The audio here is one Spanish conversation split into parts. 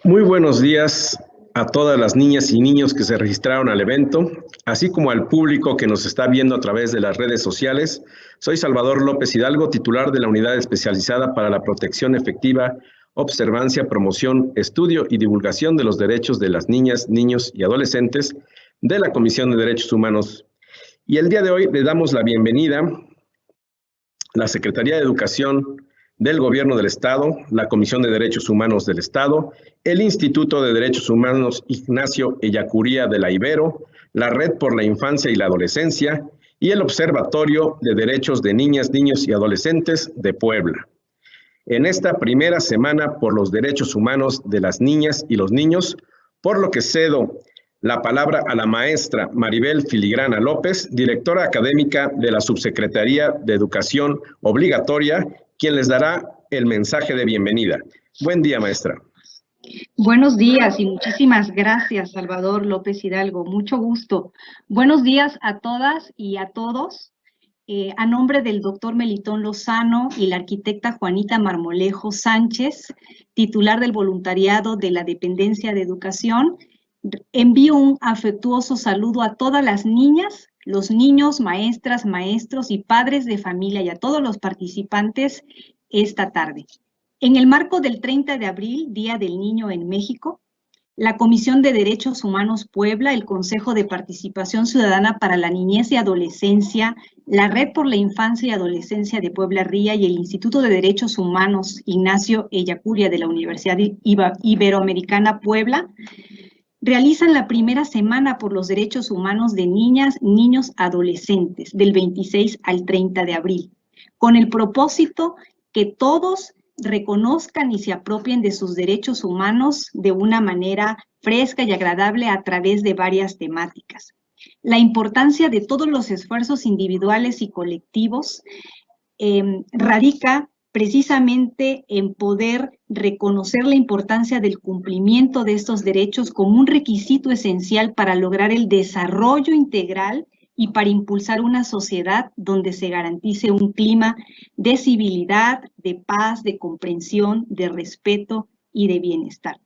Muy buenos días a todas las niñas y niños que se registraron al evento, así como al público que nos está viendo a través de las redes sociales. Soy Salvador López Hidalgo, titular de la Unidad Especializada para la Protección Efectiva, Observancia, Promoción, Estudio y Divulgación de los Derechos de las Niñas, Niños y Adolescentes de la Comisión de Derechos Humanos. Y el día de hoy le damos la bienvenida a la Secretaría de Educación del Gobierno del Estado, la Comisión de Derechos Humanos del Estado, el Instituto de Derechos Humanos Ignacio Ellacuría de la Ibero, la Red por la Infancia y la Adolescencia y el Observatorio de Derechos de Niñas, Niños y Adolescentes de Puebla. En esta primera semana por los derechos humanos de las niñas y los niños, por lo que cedo la palabra a la maestra Maribel Filigrana López, directora académica de la Subsecretaría de Educación Obligatoria, quien les dará el mensaje de bienvenida. Buen día, maestra. Buenos días y muchísimas gracias, Salvador López Hidalgo. Mucho gusto. Buenos días a todas y a todos. A nombre del doctor Melitón Lozano y la arquitecta Juanita Marmolejo Sánchez, titular del voluntariado de la Dependencia de Educación, envío un afectuoso saludo a todas las niñas, los niños, maestras, maestros y padres de familia y a todos los participantes esta tarde. En el marco del 30 de abril, Día del Niño en México, la Comisión de Derechos Humanos Puebla, el Consejo de Participación Ciudadana para la Niñez y Adolescencia, la Red por la Infancia y Adolescencia de Puebla Ría y el Instituto de Derechos Humanos Ignacio Ellacuría de la Universidad Iberoamericana Puebla, realizan la primera semana por los derechos humanos de niñas, niños, adolescentes, del 26 al 30 de abril, con el propósito que todos reconozcan y se apropien de sus derechos humanos de una manera fresca y agradable a través de varias temáticas. La importancia de todos los esfuerzos individuales y colectivos radica precisamente en poder reconocer la importancia del cumplimiento de estos derechos como un requisito esencial para lograr el desarrollo integral y para impulsar una sociedad donde se garantice un clima de civilidad, de paz, de comprensión, de respeto y de bienestar.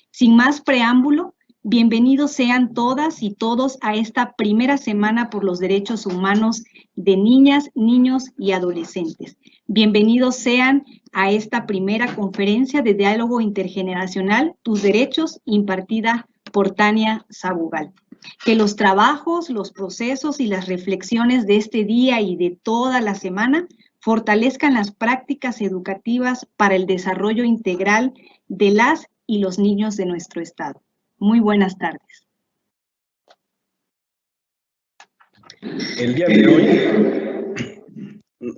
Sin más preámbulo, bienvenidos sean todas y todos a esta primera semana por los derechos humanos de niñas, niños y adolescentes. Bienvenidos sean a esta primera conferencia de diálogo intergeneracional, Tus Derechos, impartida por Tania Sabugal. Que los trabajos, los procesos y las reflexiones de este día y de toda la semana fortalezcan las prácticas educativas para el desarrollo integral de las y los niños de nuestro estado. Muy buenas tardes. El día de hoy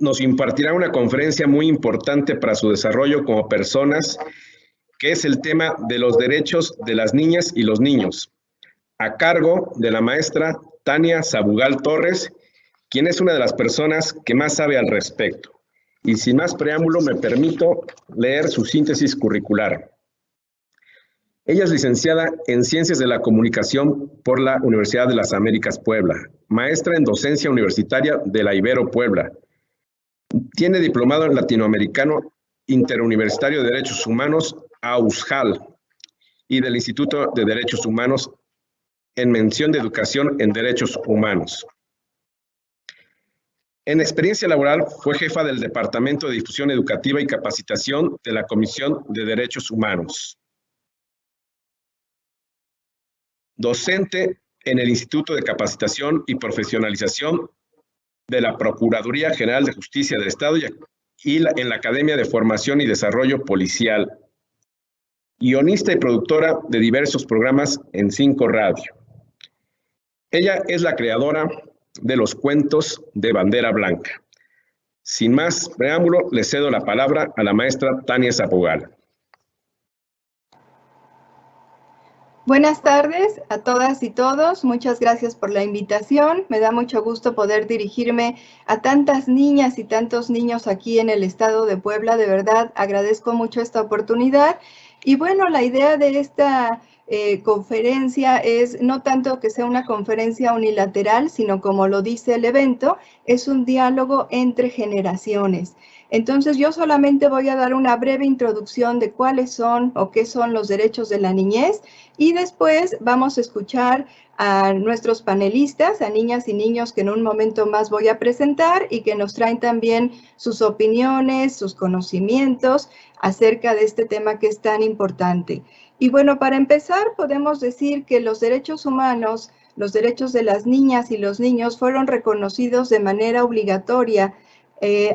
nos impartirá una conferencia muy importante para su desarrollo como personas, que es el tema de los derechos de las niñas y los niños, a cargo de la maestra Tania Sabugal Torres, quien es una de las personas que más sabe al respecto. Y sin más preámbulo, me permito leer su síntesis curricular. Ella es licenciada en Ciencias de la Comunicación por la Universidad de las Américas Puebla, maestra en Docencia Universitaria de la Ibero Puebla. Tiene diplomado en Latinoamericano Interuniversitario de Derechos Humanos, AUSJAL, y del Instituto de Derechos Humanos en mención de Educación en Derechos Humanos. En experiencia laboral fue jefa del Departamento de Difusión Educativa y Capacitación de la Comisión de Derechos Humanos. Docente en el Instituto de Capacitación y Profesionalización de la Procuraduría General de Justicia del Estado y en la Academia de Formación y Desarrollo Policial. Guionista y productora de diversos programas en 5 Radio. Ella es la creadora de los cuentos de Bandera Blanca. Sin más preámbulo, le cedo la palabra a la maestra Tania Sabugal. Buenas tardes a todas y todos. Muchas gracias por la invitación. Me da mucho gusto poder dirigirme a tantas niñas y tantos niños aquí en el estado de Puebla. De verdad, agradezco mucho esta oportunidad. Y bueno, la idea de esta conferencia es no tanto que sea una conferencia unilateral, sino como lo dice el evento, es un diálogo entre generaciones. Entonces yo solamente voy a dar una breve introducción de cuáles son o qué son los derechos de la niñez y después vamos a escuchar a nuestros panelistas, a niñas y niños que en un momento más voy a presentar y que nos traen también sus opiniones, sus conocimientos acerca de este tema que es tan importante. Y bueno, para empezar podemos decir que los derechos humanos, los derechos de las niñas y los niños fueron reconocidos de manera obligatoria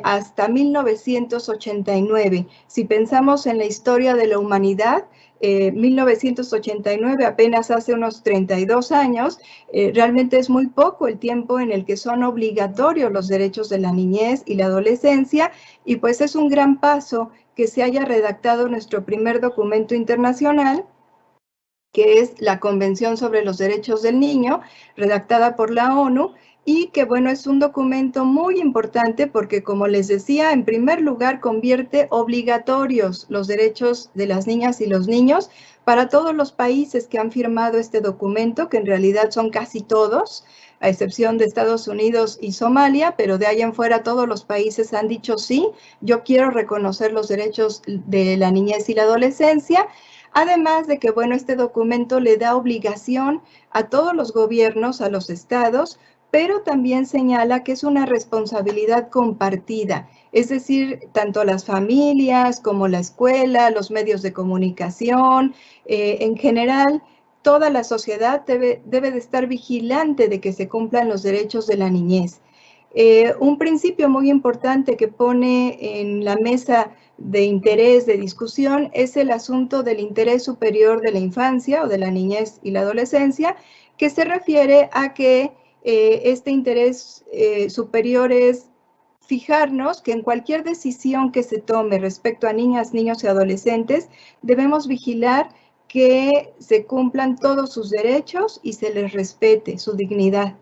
hasta 1989. Si pensamos en la historia de la humanidad, 1989, apenas hace unos 32 años, realmente es muy poco el tiempo en el que son obligatorios los derechos de la niñez y la adolescencia, y pues es un gran paso que se haya redactado nuestro primer documento internacional, que es la Convención sobre los Derechos del Niño, redactada por la ONU, y que, bueno, es un documento muy importante porque, como les decía, en primer lugar convierte obligatorios los derechos de las niñas y los niños para todos los países que han firmado este documento, que en realidad son casi todos, a excepción de Estados Unidos y Somalia, pero de ahí en fuera todos los países han dicho sí, yo quiero reconocer los derechos de la niñez y la adolescencia. Además de que, bueno, este documento le da obligación a todos los gobiernos, a los estados, pero también señala que es una responsabilidad compartida, es decir, tanto las familias como la escuela, los medios de comunicación, en general, toda la sociedad debe de estar vigilante de que se cumplan los derechos de la niñez. Un principio muy importante que pone en la mesa de interés, de discusión, es el asunto del interés superior de la infancia o de la niñez y la adolescencia, que se refiere a que este interés superior es fijarnos que en cualquier decisión que se tome respecto a niñas, niños y adolescentes, debemos vigilar que se cumplan todos sus derechos y se les respete su dignidad.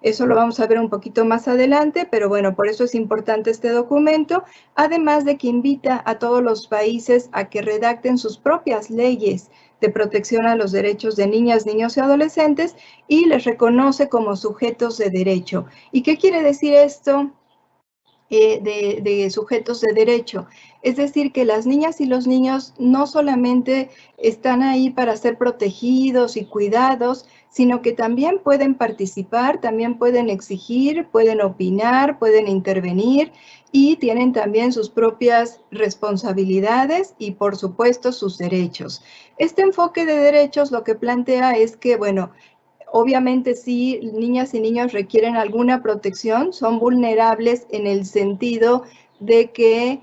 Eso lo vamos a ver un poquito más adelante, pero bueno, por eso es importante este documento, además de que invita a todos los países a que redacten sus propias leyes de protección a los derechos de niñas, niños y adolescentes y les reconoce como sujetos de derecho. ¿Y qué quiere decir esto de sujetos de derecho? Es decir, que las niñas y los niños no solamente están ahí para ser protegidos y cuidados, sino que también pueden participar, también pueden exigir, pueden opinar, pueden intervenir y tienen también sus propias responsabilidades y, por supuesto, sus derechos. Este enfoque de derechos lo que plantea es que, bueno, obviamente sí, niñas y niños requieren alguna protección, son vulnerables en el sentido de que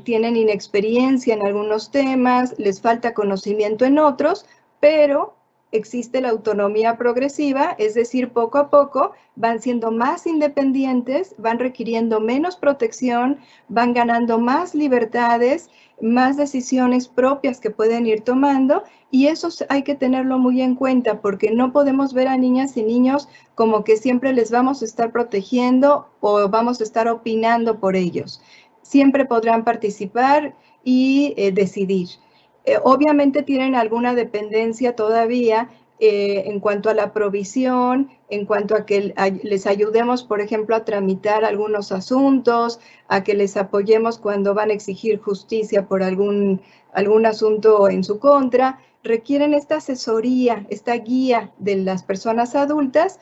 tienen inexperiencia en algunos temas, les falta conocimiento en otros, pero existe la autonomía progresiva, es decir, poco a poco van siendo más independientes, van requiriendo menos protección, van ganando más libertades, más decisiones propias que pueden ir tomando, y eso hay que tenerlo muy en cuenta porque no podemos ver a niñas y niños como que siempre les vamos a estar protegiendo o vamos a estar opinando por ellos. Siempre podrán participar y decidir. Obviamente tienen alguna dependencia todavía en cuanto a la provisión, en cuanto a que les ayudemos, por ejemplo, a tramitar algunos asuntos, a que les apoyemos cuando van a exigir justicia por algún asunto en su contra. Requieren esta asesoría, esta guía de las personas adultas,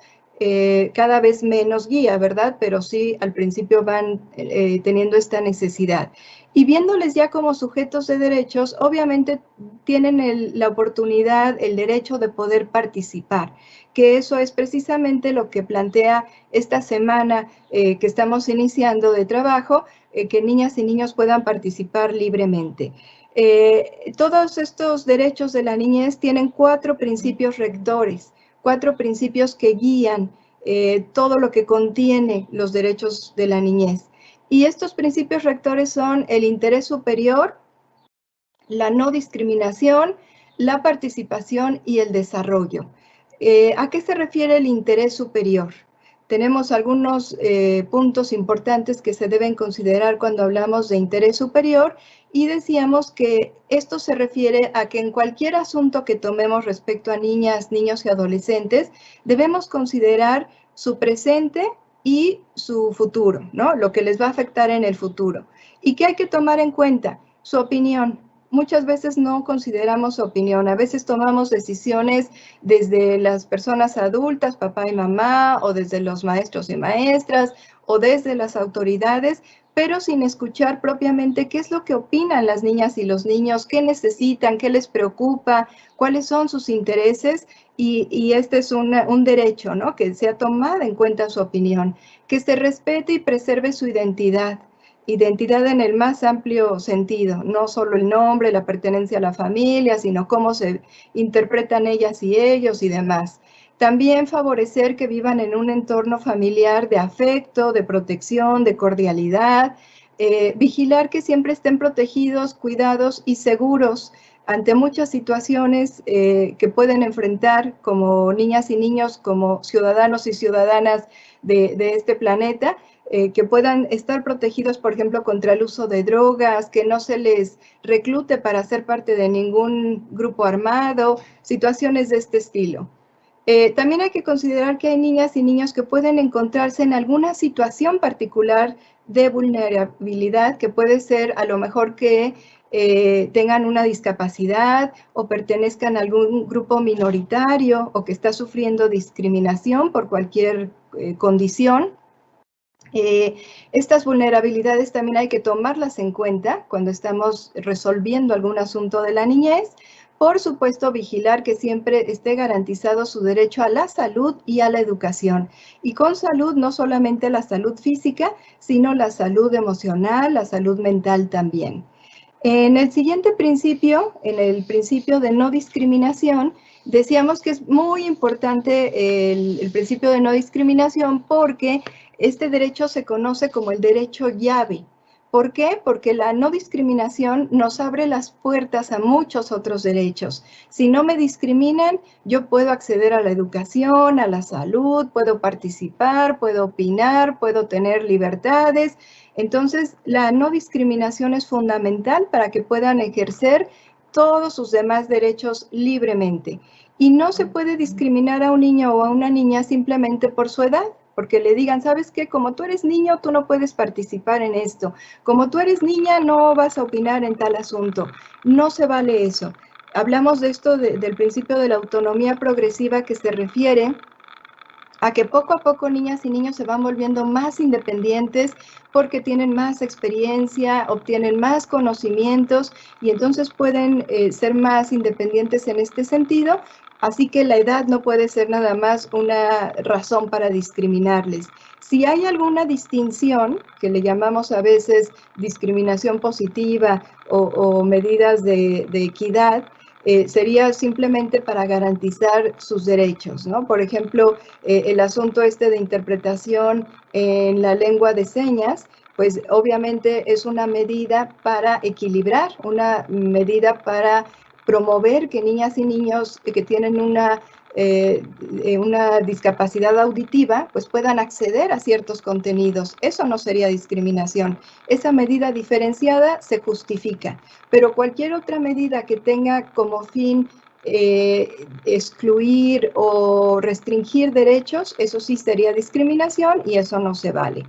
cada vez menos guía, ¿verdad? Pero sí, al principio van teniendo esta necesidad. Y viéndoles ya como sujetos de derechos, obviamente tienen la oportunidad, el derecho de poder participar, que eso es precisamente lo que plantea esta semana que estamos iniciando de trabajo, que niñas y niños puedan participar libremente. Todos estos derechos de la niñez tienen 4 principios rectores, 4 principios que guían todo lo que contiene los derechos de la niñez. Y estos principios rectores son el interés superior, la no discriminación, la participación y el desarrollo. ¿A qué se refiere el interés superior? Tenemos algunos puntos importantes que se deben considerar cuando hablamos de interés superior y decíamos que esto se refiere a que en cualquier asunto que tomemos respecto a niñas, niños y adolescentes, debemos considerar su presente y su futuro, ¿no? Lo que les va a afectar en el futuro. ¿Y qué hay que tomar en cuenta? Su opinión. Muchas veces no consideramos su opinión. A veces tomamos decisiones desde las personas adultas, papá y mamá, o desde los maestros y maestras, o desde las autoridades, pero sin escuchar propiamente qué es lo que opinan las niñas y los niños, qué necesitan, qué les preocupa, cuáles son sus intereses, y este es un derecho, ¿no? Que sea tomada en cuenta su opinión, que se respete y preserve su identidad. Identidad en el más amplio sentido, no solo el nombre, la pertenencia a la familia, sino cómo se interpretan ellas y ellos y demás. También favorecer que vivan en un entorno familiar de afecto, de protección, de cordialidad, vigilar que siempre estén protegidos, cuidados y seguros ante muchas situaciones que pueden enfrentar como niñas y niños, como ciudadanos y ciudadanas de este planeta, que puedan estar protegidos, por ejemplo, contra el uso de drogas, que no se les reclute para ser parte de ningún grupo armado, situaciones de este estilo. También hay que considerar que hay niñas y niños que pueden encontrarse en alguna situación particular de vulnerabilidad, que puede ser a lo mejor que tengan una discapacidad o pertenezcan a algún grupo minoritario o que está sufriendo discriminación por cualquier condición. Estas vulnerabilidades también hay que tomarlas en cuenta cuando estamos resolviendo algún asunto de la niñez. Por supuesto, vigilar que siempre esté garantizado su derecho a la salud y a la educación. Y con salud, no solamente la salud física, sino la salud emocional, la salud mental también. En el siguiente principio, en el principio de no discriminación, decíamos que es muy importante el principio de no discriminación porque este derecho se conoce como el derecho llave. ¿Por qué? Porque la no discriminación nos abre las puertas a muchos otros derechos. Si no me discriminan, yo puedo acceder a la educación, a la salud, puedo participar, puedo opinar, puedo tener libertades. Entonces, la no discriminación es fundamental para que puedan ejercer todos sus demás derechos libremente. Y no se puede discriminar a un niño o a una niña simplemente por su edad, porque le digan, ¿sabes qué? Como tú eres niño, tú no puedes participar en esto. Como tú eres niña, no vas a opinar en tal asunto. No se vale eso. Hablamos de esto del principio de la autonomía progresiva, que se refiere a que poco a poco niñas y niños se van volviendo más independientes porque tienen más experiencia, obtienen más conocimientos y entonces pueden ser más independientes en este sentido. Así que la edad no puede ser nada más una razón para discriminarles. Si hay alguna distinción, que le llamamos a veces discriminación positiva o medidas de equidad, sería simplemente para garantizar sus derechos, ¿no? Por ejemplo, el asunto este de interpretación en la lengua de señas, pues obviamente es una medida para equilibrar, una medida para promover que niñas y niños que tienen una discapacidad auditiva, pues puedan acceder a ciertos contenidos. Eso no sería discriminación. Esa medida diferenciada se justifica, pero cualquier otra medida que tenga como fin excluir o restringir derechos, eso sí sería discriminación y eso no se vale.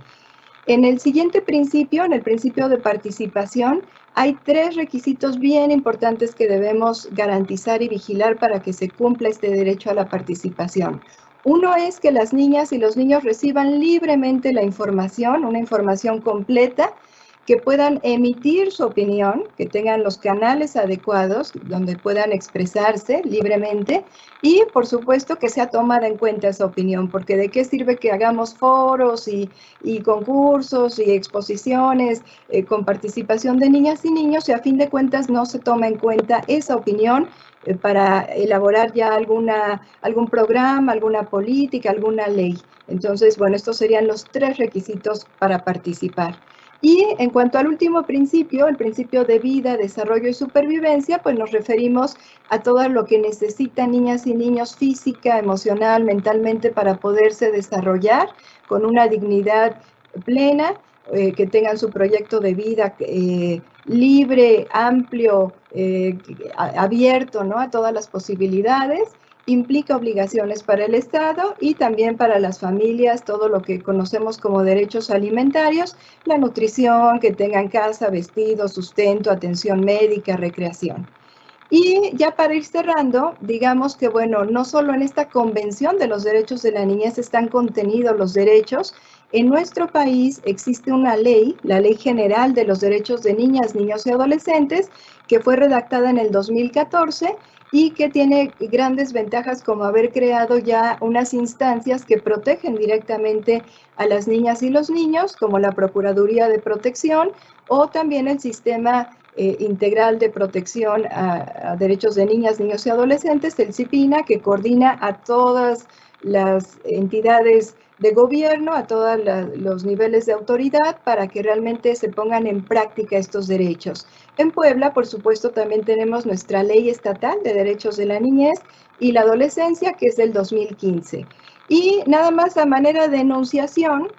En el siguiente principio, en el principio de participación, hay 3 requisitos bien importantes que debemos garantizar y vigilar para que se cumpla este derecho a la participación. Uno es que las niñas y los niños reciban libremente la información, una información completa, que puedan emitir su opinión, que tengan los canales adecuados donde puedan expresarse libremente y, por supuesto, que sea tomada en cuenta esa opinión, porque ¿de qué sirve que hagamos foros y concursos y exposiciones con participación de niñas y niños si a fin de cuentas no se toma en cuenta esa opinión para elaborar ya algún programa, alguna política, alguna ley? Entonces, bueno, estos serían los 3 requisitos para participar. Y en cuanto al último principio, el principio de vida, desarrollo y supervivencia, pues nos referimos a todo lo que necesitan niñas y niños física, emocional, mentalmente para poderse desarrollar con una dignidad plena, que tengan su proyecto de vida libre, amplio, abierto, ¿no?, a todas las posibilidades. implica obligaciones para el Estado y también para las familias, todo lo que conocemos como derechos alimentarios, la nutrición, que tengan casa, vestido, sustento, atención médica, recreación. Y ya para ir cerrando, digamos que, bueno, no solo en esta Convención de los Derechos de la Niñez están contenidos los derechos. En nuestro país existe una ley, la Ley General de los Derechos de Niñas, Niños y Adolescentes, que fue redactada en el 2014 y que tiene grandes ventajas como haber creado ya unas instancias que protegen directamente a las niñas y los niños, como la Procuraduría de Protección o también el Sistema Integral de Protección a Derechos de Niñas, Niños y Adolescentes, el CIPINA, que coordina a todas las entidades de gobierno, a todos los niveles de autoridad para que realmente se pongan en práctica estos derechos. En Puebla, por supuesto, también tenemos nuestra Ley Estatal de Derechos de la Niñez y la Adolescencia, que es del 2015. Y nada más a manera de enunciación,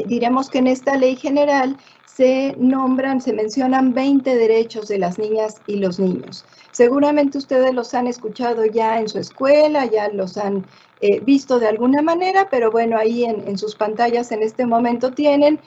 diremos que en esta ley general se mencionan 20 derechos de las niñas y los niños. Seguramente ustedes los han escuchado ya en su escuela, ya los han visto de alguna manera, pero bueno, ahí en sus pantallas en este momento tienen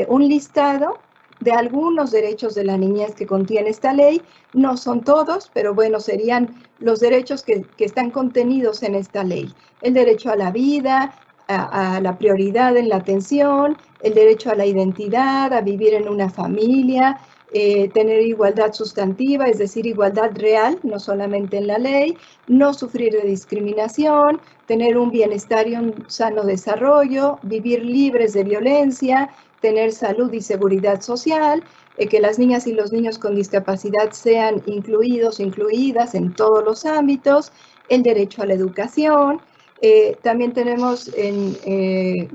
un listado de algunos derechos de la niñez que contiene esta ley. No son todos, pero bueno, serían los derechos que están contenidos en esta ley. El derecho a la vida, a la prioridad en la atención, el derecho a la identidad, a vivir en una familia, tener igualdad sustantiva, es decir, igualdad real, no solamente en la ley, no sufrir de discriminación, tener un bienestar y un sano desarrollo, vivir libres de violencia, tener salud y seguridad social, que las niñas y los niños con discapacidad sean incluidos, incluidas en todos los ámbitos, el derecho a la educación. También tenemos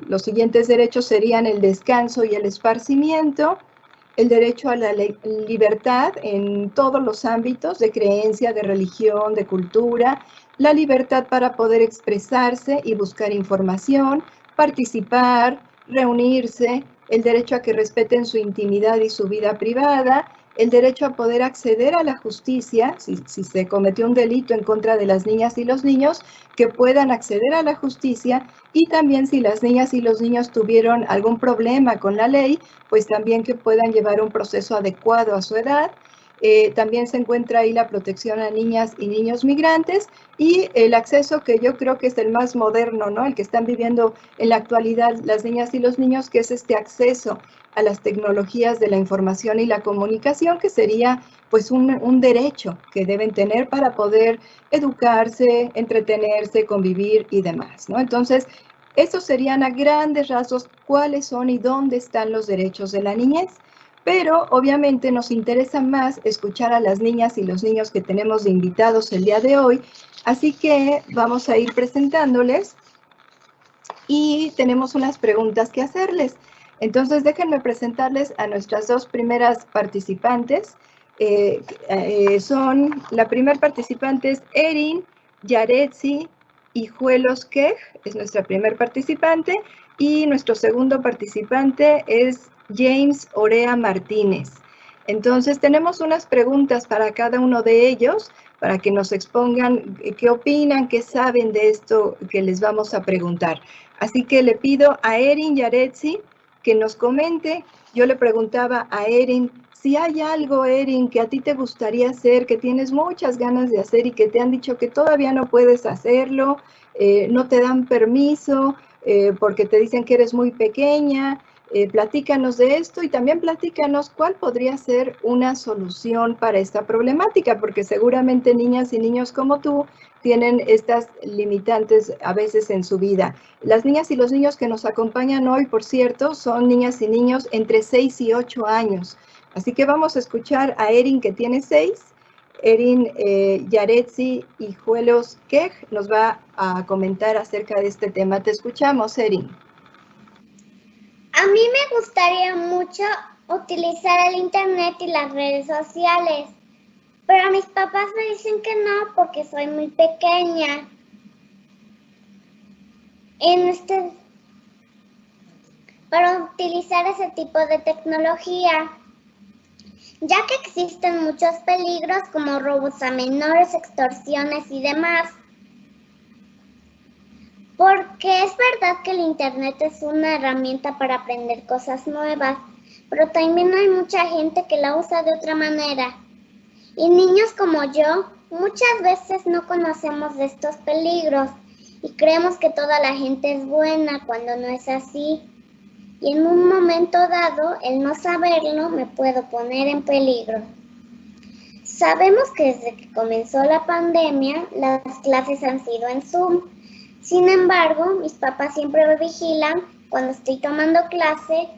los siguientes derechos serían el descanso y el esparcimiento, el derecho a la libertad en todos los ámbitos de creencia, de religión, de cultura, la libertad para poder expresarse y buscar información, participar, reunirse, el derecho a que respeten su intimidad y su vida privada, el derecho a poder acceder a la justicia, si se cometió un delito en contra de las niñas y los niños, que puedan acceder a la justicia, y también si las niñas y los niños tuvieron algún problema con la ley, pues también que puedan llevar un proceso adecuado a su edad. También se encuentra ahí la protección a niñas y niños migrantes y el acceso que yo creo que es el más moderno, ¿no? El que están viviendo en la actualidad las niñas y los niños, que es este acceso a las tecnologías de la información y la comunicación, que sería pues un derecho que deben tener para poder educarse, entretenerse, convivir y demás, ¿no? Entonces, estos serían a grandes rasgos cuáles son y dónde están los derechos de la niñez. Pero obviamente nos interesa más escuchar a las niñas y los niños que tenemos de invitados el día de hoy, así que vamos a ir presentándoles y tenemos unas preguntas que hacerles. Entonces déjenme presentarles a nuestras dos primeras participantes. La primera participante es Erin Yaretsi Hijuelos Quej, es nuestra primer participante, y nuestro segundo participante es James Orea Martínez. Entonces tenemos unas preguntas para cada uno de ellos, para que nos expongan qué opinan, qué saben de esto que les vamos a preguntar. Así que le pido a Erin Yaretsi que nos comente. Yo le preguntaba a Erin, si hay algo, Erin, que a ti te gustaría hacer, que tienes muchas ganas de hacer y que te han dicho que todavía no puedes hacerlo, no te dan permiso, porque te dicen que eres muy pequeña. Platícanos de esto y también platícanos cuál podría ser una solución para esta problemática, porque seguramente niñas y niños como tú tienen estas limitantes a veces en su vida. Las niñas y los niños que nos acompañan hoy, por cierto, son niñas y niños entre 6 y 8 años. Así que vamos a escuchar a Erin, que tiene 6. Erin Yaretsi Hijuelos Quej nos va a comentar acerca de este tema. Te escuchamos, Erin. A mí me gustaría mucho utilizar el internet y las redes sociales, pero mis papás me dicen que no porque soy muy pequeña. Para utilizar ese tipo de tecnología, ya que existen muchos peligros como robos a menores, extorsiones y demás. Porque es verdad que el Internet es una herramienta para aprender cosas nuevas, pero también hay mucha gente que la usa de otra manera. Y niños como yo, muchas veces no conocemos de estos peligros y creemos que toda la gente es buena cuando no es así. Y en un momento dado, el no saberlo me puedo poner en peligro. Sabemos que desde que comenzó la pandemia, las clases han sido en Zoom. Sin embargo, mis papás siempre me vigilan cuando estoy tomando clase.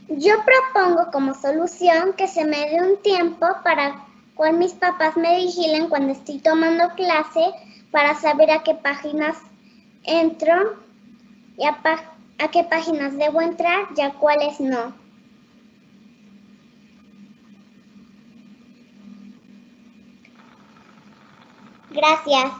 Yo propongo como solución que se me dé un tiempo para cual mis papás me vigilen cuando estoy tomando clase para saber a qué páginas entro y a qué páginas debo entrar y a cuáles no. Gracias.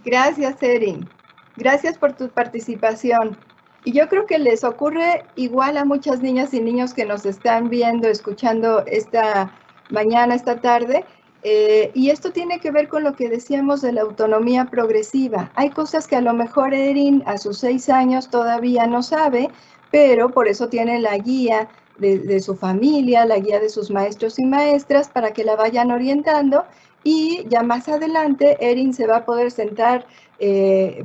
Gracias, Erin. Gracias por tu participación. Y yo creo que les ocurre igual a muchas niñas y niños que nos están viendo, escuchando esta mañana, esta tarde. Y esto tiene que ver con lo que decíamos de la autonomía progresiva. Hay cosas que a lo mejor Erin a sus 6 años todavía no sabe, pero por eso tiene la guía de su familia, la guía de sus maestros y maestras para que la vayan orientando. Y ya más adelante, Erin se va a poder sentar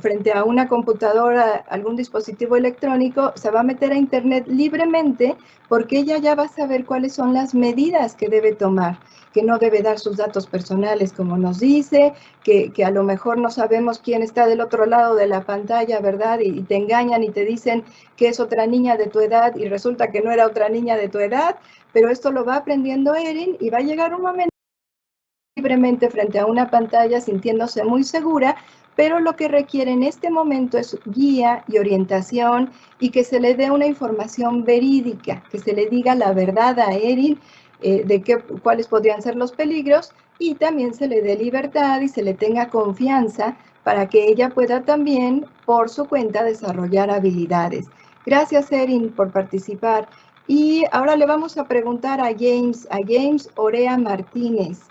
frente a una computadora, algún dispositivo electrónico, se va a meter a internet libremente porque ella ya va a saber cuáles son las medidas que debe tomar, que no debe dar sus datos personales como nos dice, que a lo mejor no sabemos quién está del otro lado de la pantalla, ¿verdad? Y te engañan y te dicen que es otra niña de tu edad y resulta que no era otra niña de tu edad, pero esto lo va aprendiendo Erin y va a llegar un momento libremente frente a una pantalla sintiéndose muy segura, pero lo que requiere en este momento es guía y orientación y que se le dé una información verídica, que se le diga la verdad a Erin cuáles podrían ser los peligros y también se le dé libertad y se le tenga confianza para que ella pueda también por su cuenta desarrollar habilidades. Gracias, Erin, por participar. Y ahora le vamos a preguntar a James Orea Martínez.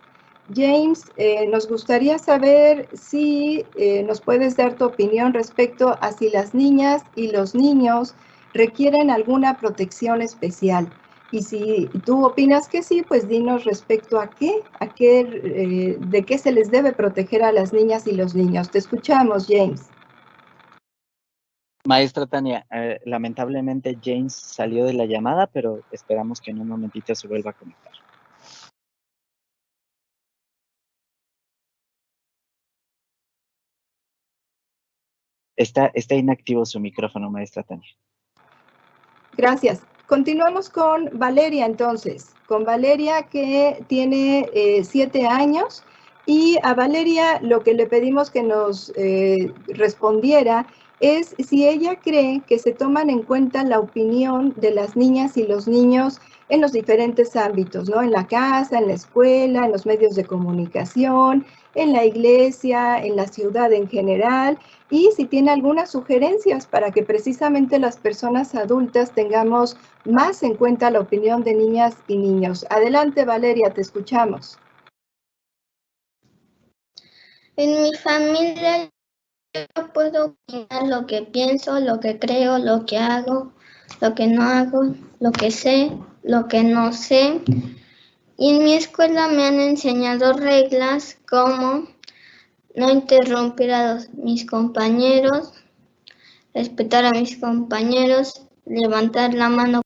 James, nos gustaría saber si nos puedes dar tu opinión respecto a si las niñas y los niños requieren alguna protección especial. Y si tú opinas que sí, pues dinos respecto a de qué se les debe proteger a las niñas y los niños. Te escuchamos, James. Maestra Tania, lamentablemente James salió de la llamada, pero esperamos que en un momentito se vuelva a conectar. Está inactivo su micrófono, maestra Tania. Gracias. Continuamos con Valeria entonces, con Valeria que tiene 7 años y a Valeria lo que le pedimos que nos respondiera es si ella cree que se toman en cuenta la opinión de las niñas y los niños en los diferentes ámbitos, ¿no? En la casa, en la escuela, en los medios de comunicación, en la iglesia, en la ciudad en general, y si tiene algunas sugerencias para que precisamente las personas adultas tengamos más en cuenta la opinión de niñas y niños. Adelante, Valeria, te escuchamos. En mi familia yo puedo opinar lo que pienso, lo que creo, lo que hago, lo que no hago, lo que sé, lo que no sé. Y en mi escuela me han enseñado reglas como no interrumpir a mis compañeros, respetar a mis compañeros, levantar la mano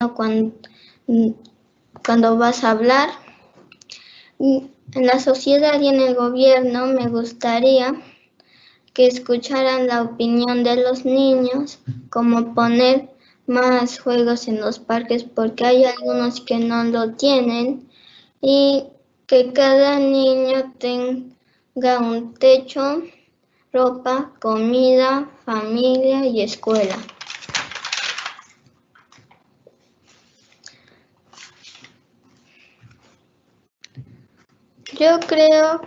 cuando vas a hablar. En la sociedad y en el gobierno me gustaría que escucharan la opinión de los niños, como poner más juegos en los parques porque hay algunos que no lo tienen, y que cada niño tenga un techo, ropa, comida, familia y escuela. Yo creo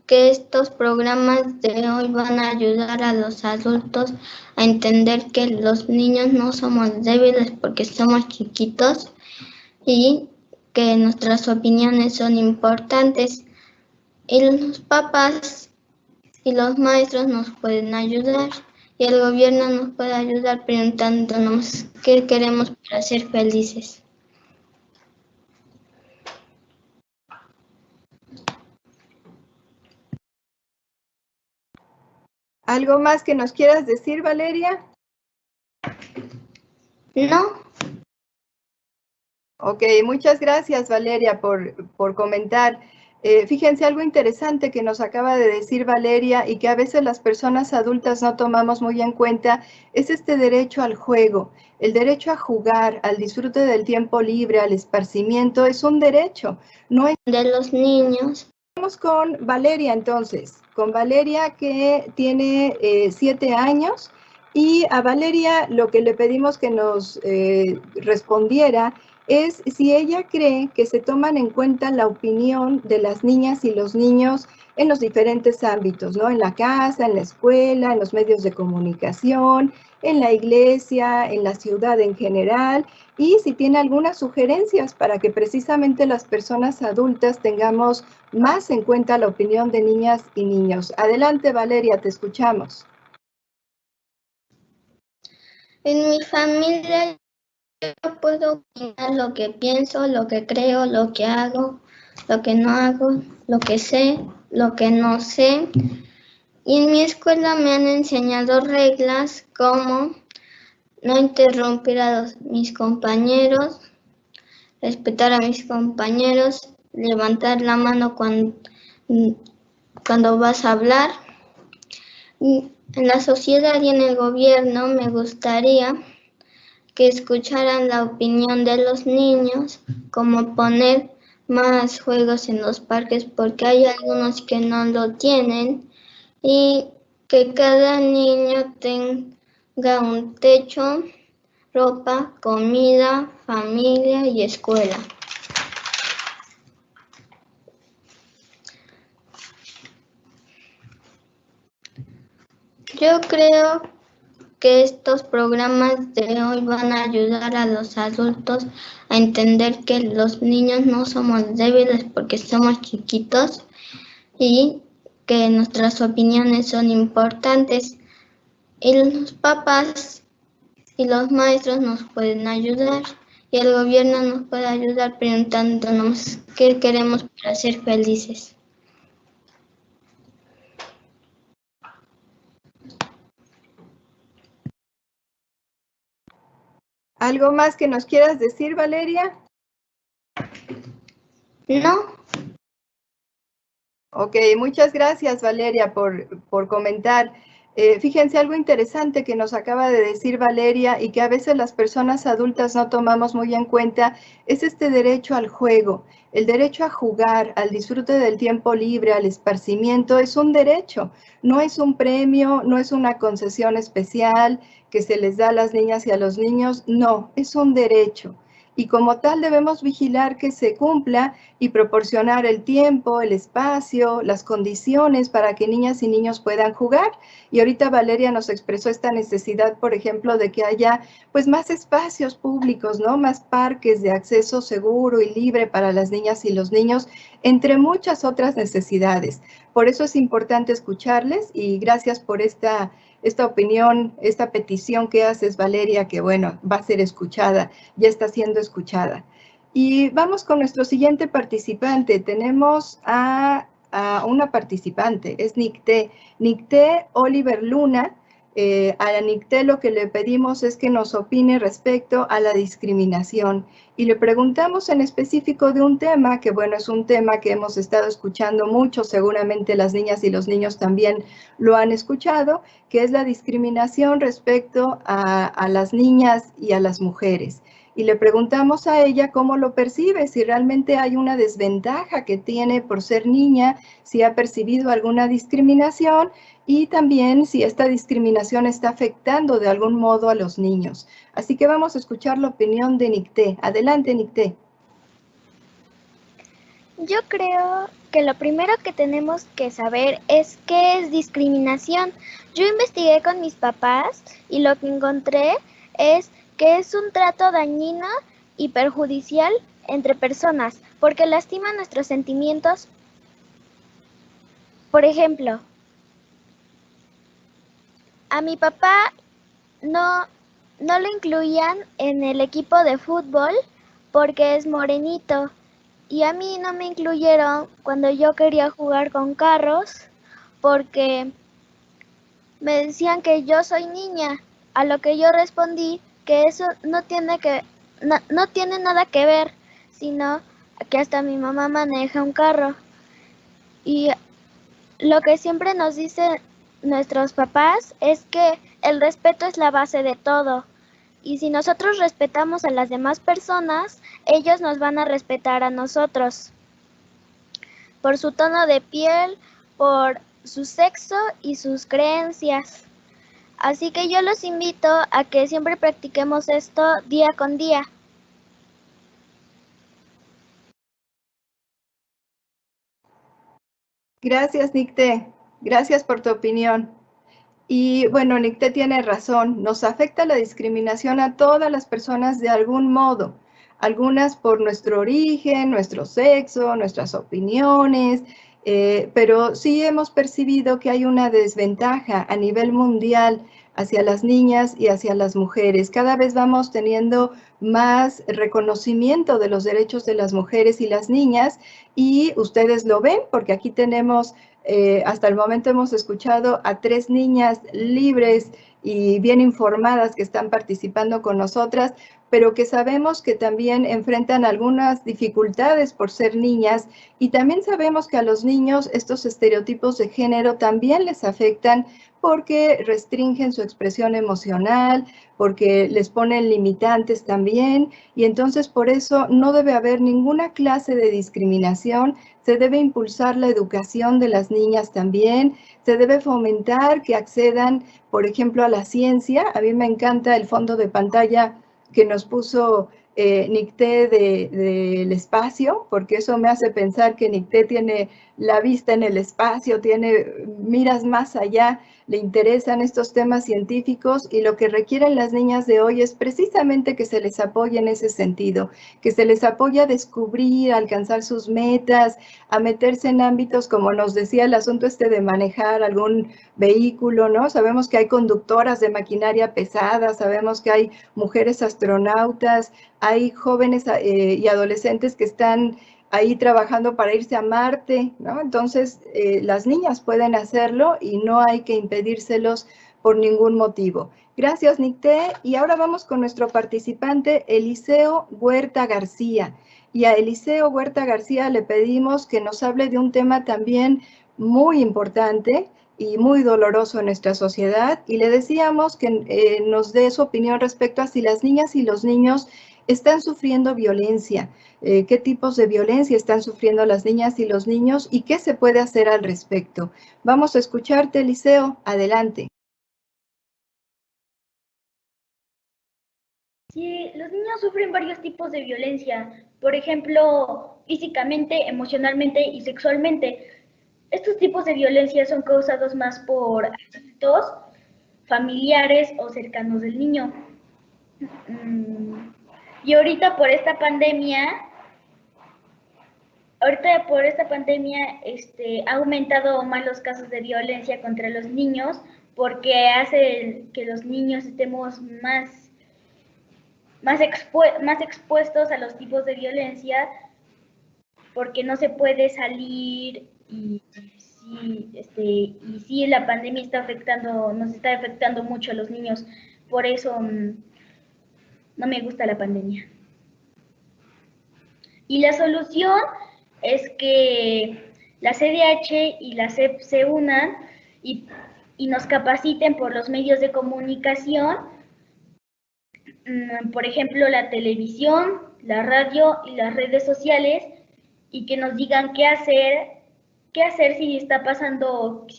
que estos programas de hoy van a ayudar a los adultos a entender que los niños no somos débiles porque somos chiquitos y que nuestras opiniones son importantes, y los papás y los maestros nos pueden ayudar y el gobierno nos puede ayudar preguntándonos qué queremos para ser felices. ¿Algo más que nos quieras decir, Valeria? No. Ok, muchas gracias, Valeria, por comentar. Fíjense, algo interesante que nos acaba de decir Valeria y que a veces las personas adultas no tomamos muy en cuenta es este derecho al juego, el derecho a jugar, al disfrute del tiempo libre, al esparcimiento, es un derecho, no es de los niños. Vamos con Valeria entonces, con Valeria que tiene 7 años, y a Valeria lo que le pedimos que nos respondiera es si ella cree que se toman en cuenta la opinión de las niñas y los niños en los diferentes ámbitos, ¿no? En la casa, en la escuela, en los medios de comunicación, en la iglesia, en la ciudad en general, y si tiene algunas sugerencias para que precisamente las personas adultas tengamos más en cuenta la opinión de niñas y niños. Adelante, Valeria, te escuchamos. En mi familia yo puedo opinar lo que pienso, lo que creo, lo que hago, lo que no hago, lo que sé, lo que no sé. Y en mi escuela me han enseñado reglas como no interrumpir a mis compañeros, respetar a mis compañeros, levantar la mano cuando vas a hablar. Y en la sociedad y en el gobierno me gustaría que escucharan la opinión de los niños, como poner más juegos en los parques porque hay algunos que no lo tienen, y que cada niño tenga un techo, ropa, comida, familia y escuela. Yo creo que estos programas de hoy van a ayudar a los adultos a entender que los niños no somos débiles porque somos chiquitos y que nuestras opiniones son importantes, y los papás y los maestros nos pueden ayudar y el gobierno nos puede ayudar preguntándonos qué queremos para ser felices. ¿Algo más que nos quieras decir, Valeria? No. Ok, muchas gracias, Valeria, por comentar. Fíjense, algo interesante que nos acaba de decir Valeria y que a veces las personas adultas no tomamos muy en cuenta es este derecho al juego, el derecho a jugar, al disfrute del tiempo libre, al esparcimiento, es un derecho, no es un premio, no es una concesión especial que se les da a las niñas y a los niños, no, es un derecho. Y como tal debemos vigilar que se cumpla y proporcionar el tiempo, el espacio, las condiciones para que niñas y niños puedan jugar. Y ahorita Valeria nos expresó esta necesidad, por ejemplo, de que haya pues más espacios públicos, ¿no? Más parques de acceso seguro y libre para las niñas y los niños, entre muchas otras necesidades. Por eso es importante escucharles y gracias por esta opinión, esta petición que haces, Valeria, que bueno, va a ser escuchada, ya está siendo escuchada. Y vamos con nuestro siguiente participante. Tenemos a una participante, es Nicté Oliver Luna. A Nicté lo que le pedimos es que nos opine respecto a la discriminación y le preguntamos en específico de un tema que, bueno, es un tema que hemos estado escuchando mucho, seguramente las niñas y los niños también lo han escuchado, que es la discriminación respecto a las niñas y a las mujeres. Y le preguntamos a ella cómo lo percibe, si realmente hay una desventaja que tiene por ser niña, si ha percibido alguna discriminación y también si esta discriminación está afectando de algún modo a los niños. Así que vamos a escuchar la opinión de Nicté. Adelante, Nicté. Yo creo que lo primero que tenemos que saber es qué es discriminación. Yo investigué con mis papás y lo que encontré es que es un trato dañino y perjudicial entre personas, porque lastima nuestros sentimientos. Por ejemplo, a mi papá no lo incluían en el equipo de fútbol porque es morenito. Y a mí no me incluyeron cuando yo quería jugar con carros porque me decían que yo soy niña, a lo que yo respondí que eso no tiene nada que ver, sino que hasta mi mamá maneja un carro. Y lo que siempre nos dicen nuestros papás es que el respeto es la base de todo. Y si nosotros respetamos a las demás personas, ellos nos van a respetar a nosotros. Por su tono de piel, por su sexo y sus creencias. Así que yo los invito a que siempre practiquemos esto día con día. Gracias, Nicté. Gracias por tu opinión. Y bueno, Nicté tiene razón, nos afecta la discriminación a todas las personas de algún modo, algunas por nuestro origen, nuestro sexo, nuestras opiniones, pero sí hemos percibido que hay una desventaja a nivel mundial hacia las niñas y hacia las mujeres. Cada vez vamos teniendo más reconocimiento de los derechos de las mujeres y las niñas y ustedes lo ven porque aquí tenemos hasta el momento hemos escuchado a 3 niñas libres y bien informadas que están participando con nosotras, pero que sabemos que también enfrentan algunas dificultades por ser niñas y también sabemos que a los niños estos estereotipos de género también les afectan porque restringen su expresión emocional, porque les ponen limitantes también y entonces por eso no debe haber ninguna clase de discriminación. Se debe impulsar la educación de las niñas también, se debe fomentar que accedan, por ejemplo, a la ciencia. A mí me encanta el fondo de pantalla que nos puso Nicté del espacio, porque eso me hace pensar que Nicté tiene la vista en el espacio, tiene miras más allá, le interesan estos temas científicos y lo que requieren las niñas de hoy es precisamente que se les apoye en ese sentido, que se les apoye a descubrir, a alcanzar sus metas, a meterse en ámbitos como nos decía el asunto de manejar algún vehículo, ¿no? Sabemos que hay conductoras de maquinaria pesada, sabemos que hay mujeres astronautas, hay jóvenes y adolescentes que están ahí trabajando para irse a Marte, ¿no? Entonces, las niñas pueden hacerlo y no hay que impedírselos por ningún motivo. Gracias, Nicté. Y ahora vamos con nuestro participante, Eliseo Huerta García. Y a Eliseo Huerta García le pedimos que nos hable de un tema también muy importante y muy doloroso en nuestra sociedad. Y le decíamos que nos dé su opinión respecto a si las niñas y los niños están sufriendo violencia, qué tipos de violencia están sufriendo las niñas y los niños y qué se puede hacer al respecto. Vamos a escucharte, Eliseo. Adelante. Sí, los niños sufren varios tipos de violencia, por ejemplo, físicamente, emocionalmente y sexualmente. Estos tipos de violencia son causados más por adultos, familiares o cercanos del niño. Y ahorita por esta pandemia, ha aumentado más los casos de violencia contra los niños porque hace que los niños estemos más expuestos a los tipos de violencia porque no se puede salir y y sí, la pandemia nos está afectando mucho a los niños. Por eso no me gusta la pandemia. Y la solución es que la CDH y la SEP se unan y nos capaciten por los medios de comunicación, por ejemplo, la televisión, la radio y las redes sociales, y que nos digan qué hacer si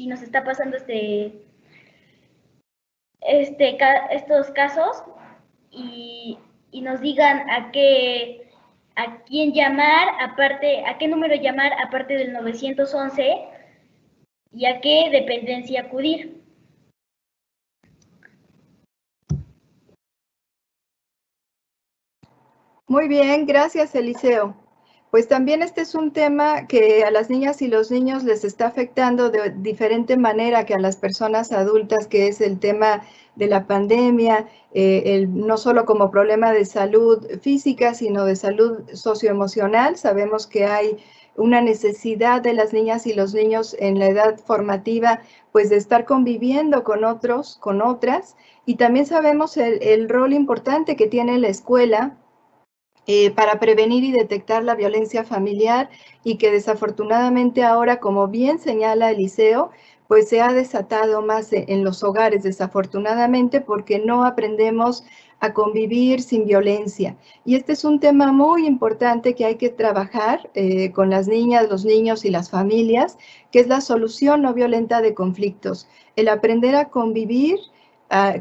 nos está pasando estos casos, y nos digan a quién llamar, a qué número llamar aparte del 911 y a qué dependencia acudir. Muy bien, gracias, Eliseo. Pues también este es un tema que a las niñas y los niños les está afectando de diferente manera que a las personas adultas, que es el tema de la pandemia, no solo como problema de salud física, sino de salud socioemocional. Sabemos que hay una necesidad de las niñas y los niños en la edad formativa, pues de estar conviviendo con otros, con otras, y también sabemos el rol importante que tiene la escuela para prevenir y detectar la violencia familiar, y que desafortunadamente ahora, como bien señala Eliseo, pues se ha desatado más en los hogares, desafortunadamente, porque no aprendemos a convivir sin violencia. Y este es un tema muy importante que hay que trabajar con las niñas, los niños y las familias, que es la solución no violenta de conflictos. El aprender a convivir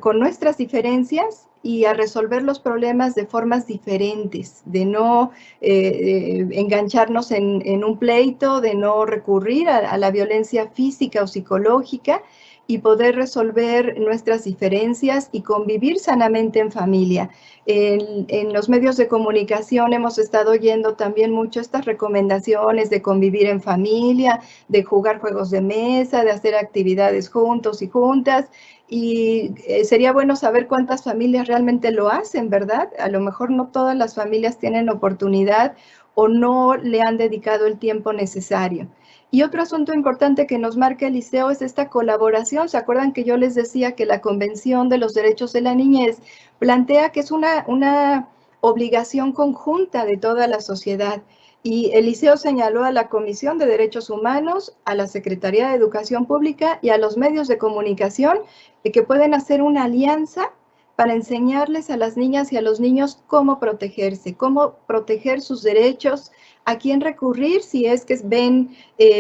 con nuestras diferencias y a resolver los problemas de formas diferentes, de no engancharnos en un pleito, de no recurrir a la violencia física o psicológica, y poder resolver nuestras diferencias y convivir sanamente en familia. En los medios de comunicación hemos estado oyendo también mucho estas recomendaciones de convivir en familia, de jugar juegos de mesa, de hacer actividades juntos y juntas, y sería bueno saber cuántas familias realmente lo hacen, ¿verdad? A lo mejor no todas las familias tienen oportunidad o no le han dedicado el tiempo necesario. Y otro asunto importante que nos marca Eliseo es esta colaboración. ¿Se acuerdan que yo les decía que la Convención de los Derechos de la Niñez plantea que es una obligación conjunta de toda la sociedad? Y Eliseo señaló a la Comisión de Derechos Humanos, a la Secretaría de Educación Pública y a los medios de comunicación que pueden hacer una alianza para enseñarles a las niñas y a los niños cómo protegerse, cómo proteger sus derechos, a quién recurrir si es que ven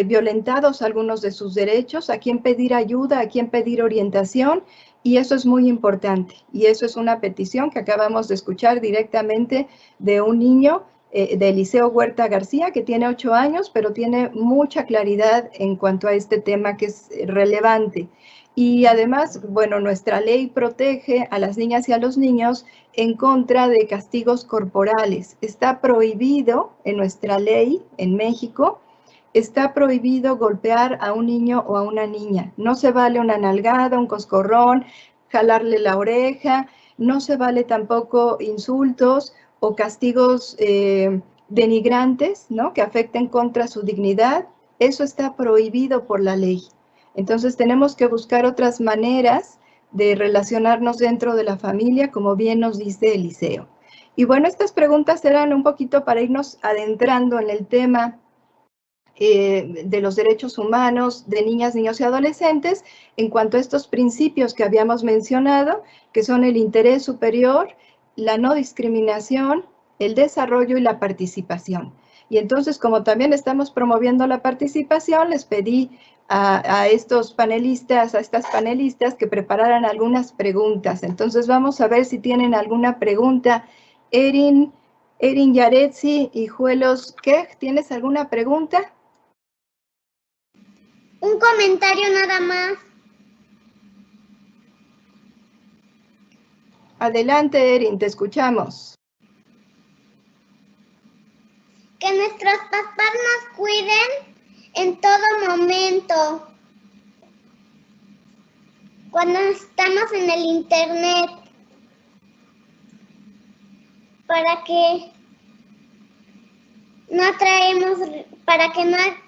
violentados algunos de sus derechos, a quién pedir ayuda, a quién pedir orientación, y eso es muy importante. Y eso es una petición que acabamos de escuchar directamente de un niño, de Eliseo Huerta García, que tiene 8 años, pero tiene mucha claridad en cuanto a este tema que es relevante. Y además, bueno, nuestra ley protege a las niñas y a los niños en contra de castigos corporales. Está prohibido en nuestra ley en México, está prohibido golpear a un niño o a una niña. No se vale una nalgada, un coscorrón, jalarle la oreja, no se vale tampoco insultos o castigos denigrantes, ¿no?, que afecten contra su dignidad. Eso está prohibido por la ley. Entonces tenemos que buscar otras maneras de relacionarnos dentro de la familia, como bien nos dice Eliseo. Y bueno, estas preguntas eran un poquito para irnos adentrando en el tema de los derechos humanos de niñas, niños y adolescentes, en cuanto a estos principios que habíamos mencionado, que son el interés superior, la no discriminación, el desarrollo y la participación. Y entonces, como también estamos promoviendo la participación, les pedí a estos panelistas, a estas panelistas, que prepararan algunas preguntas. Entonces vamos a ver si tienen alguna pregunta. Erin Yaretsi y Juelos Kej, ¿tienes alguna pregunta? Un comentario nada más. Adelante, Erin, te escuchamos. Que nuestros papás nos cuiden en todo momento, cuando estamos en el internet, para que no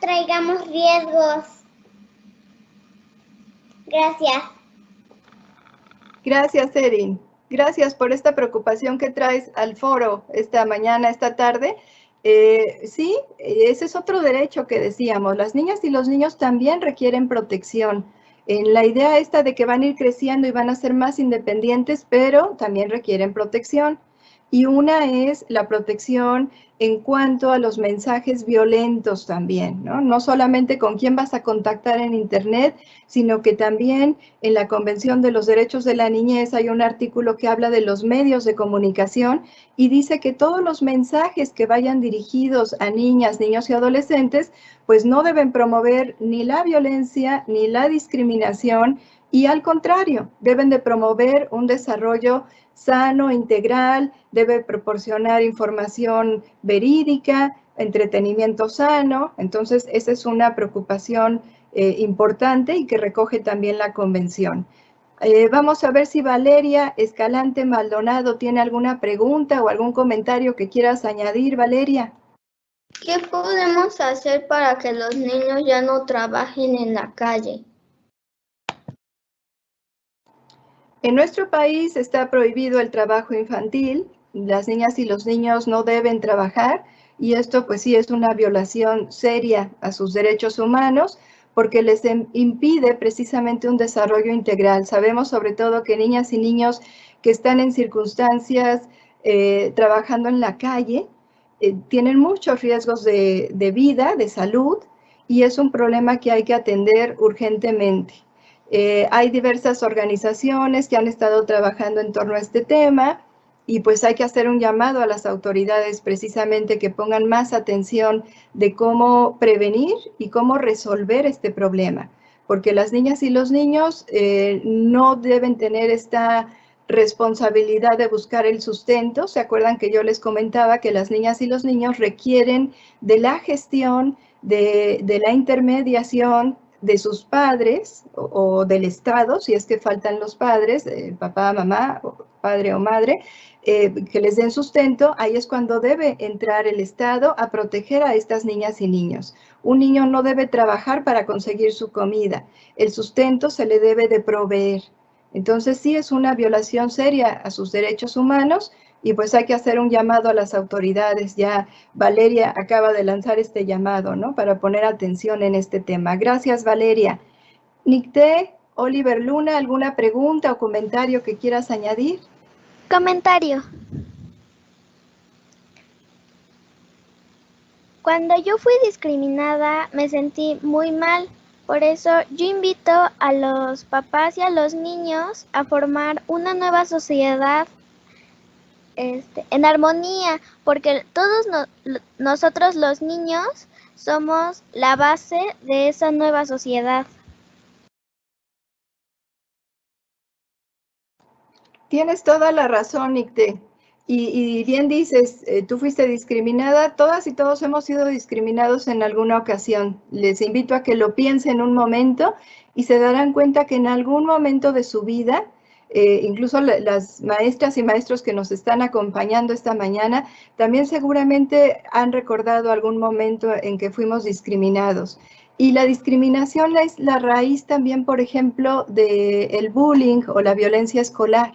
traigamos riesgos. Gracias. Gracias, Erin. Gracias por esta preocupación que traes al foro esta mañana, esta tarde. Sí, ese es otro derecho que decíamos. Las niñas y los niños también requieren protección. En la idea esta de que van a ir creciendo y van a ser más independientes, pero también requieren protección. Y una es la protección en cuanto a los mensajes violentos también, ¿no? No solamente con quién vas a contactar en Internet, sino que también en la Convención de los Derechos de la Niñez hay un artículo que habla de los medios de comunicación y dice que todos los mensajes que vayan dirigidos a niñas, niños y adolescentes, pues no deben promover ni la violencia ni la discriminación y al contrario, deben de promover un desarrollo sano, integral, debe proporcionar información verídica, entretenimiento sano. Entonces, esa es una preocupación importante y que recoge también la convención. Vamos a ver si Valeria Escalante Maldonado tiene alguna pregunta o algún comentario que quieras añadir, Valeria. ¿Qué podemos hacer para que los niños ya no trabajen en la calle? En nuestro país está prohibido el trabajo infantil, las niñas y los niños no deben trabajar y esto pues sí es una violación seria a sus derechos humanos porque les impide precisamente un desarrollo integral. Sabemos sobre todo que niñas y niños que están en circunstancias trabajando en la calle tienen muchos riesgos de vida, de salud y es un problema que hay que atender urgentemente. Hay diversas organizaciones que han estado trabajando en torno a este tema y pues hay que hacer un llamado a las autoridades precisamente que pongan más atención de cómo prevenir y cómo resolver este problema, porque las niñas y los niños no deben tener esta responsabilidad de buscar el sustento. ¿Se acuerdan que yo les comentaba que las niñas y los niños requieren de la gestión, de la intermediación, de sus padres o del Estado, si es que faltan los padres, papá, mamá, padre o madre, que les den sustento? Ahí es cuando debe entrar el Estado a proteger a estas niñas y niños. Un niño no debe trabajar para conseguir su comida, el sustento se le debe de proveer. Entonces sí es una violación seria a sus derechos humanos y pues hay que hacer un llamado a las autoridades. Ya Valeria acaba de lanzar este llamado, ¿no? Para poner atención en este tema. Gracias, Valeria. Nicté, Oliver Luna, ¿alguna pregunta o comentario que quieras añadir? Comentario. Cuando yo fui discriminada me sentí muy mal. Por eso yo invito a los papás y a los niños a formar una nueva sociedad en armonía, porque todos nosotros los niños somos la base de esa nueva sociedad. Tienes toda la razón, Nicté. Y bien dices, tú fuiste discriminada, todas y todos hemos sido discriminados en alguna ocasión. Les invito a que lo piensen un momento y se darán cuenta que en algún momento de su vida, incluso las maestras y maestros que nos están acompañando esta mañana, también seguramente han recordado algún momento en que fuimos discriminados. Y la discriminación es la raíz también, por ejemplo, del bullying o la violencia escolar.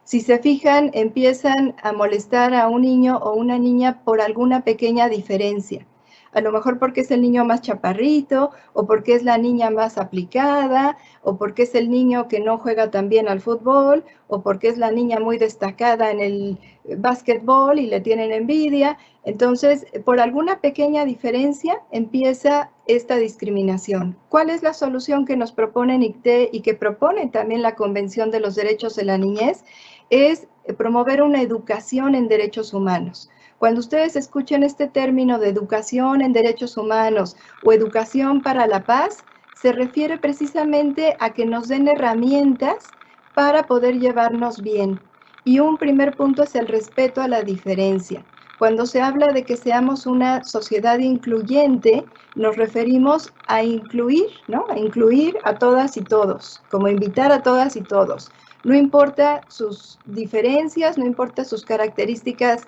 Si se fijan, empiezan a molestar a un niño o una niña por alguna pequeña diferencia. A lo mejor porque es el niño más chaparrito, o porque es la niña más aplicada, o porque es el niño que no juega tan bien al fútbol, o porque es la niña muy destacada en el básquetbol y le tienen envidia. Entonces, por alguna pequeña diferencia empieza esta discriminación. ¿Cuál es la solución que nos propone Nicté y que propone también la Convención de los Derechos de la Niñez? Es promover una educación en derechos humanos. Cuando ustedes escuchen este término de educación en derechos humanos o educación para la paz, se refiere precisamente a que nos den herramientas para poder llevarnos bien. Y un primer punto es el respeto a la diferencia. Cuando se habla de que seamos una sociedad incluyente, nos referimos a incluir, ¿no? A incluir a todas y todos, como invitar a todas y todos. No importa sus diferencias, no importa sus características